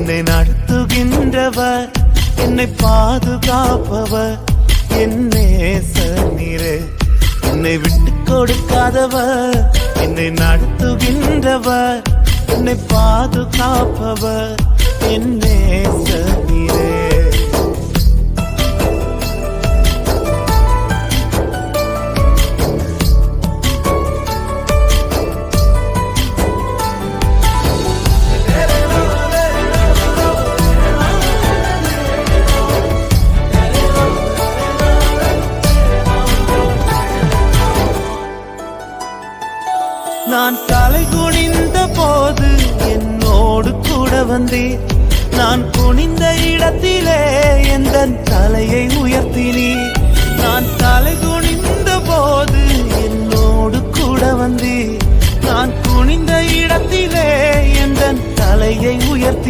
என்னை நடத்துகின்றவர், என்னை பாதுகாப்பவர், என் நேசநீரே. என்னை விட்டு கொடுக்காதவர், என்னை நடத்துகின்றவர், என்னை பாதுகாப்பவர், என் நேசநீரே. நான் தலை குனிந்த போது என்னோடு கூட வந்தீர். நான் குனிந்த இடத்திலே எந்தன் தலையை உயர்த்தினீர். நான் தலை குனிந்த போது என்னோடு கூட வந்தீர். நான் குனிந்த இடத்திலே எந்தன் தலையை உயர்த்தி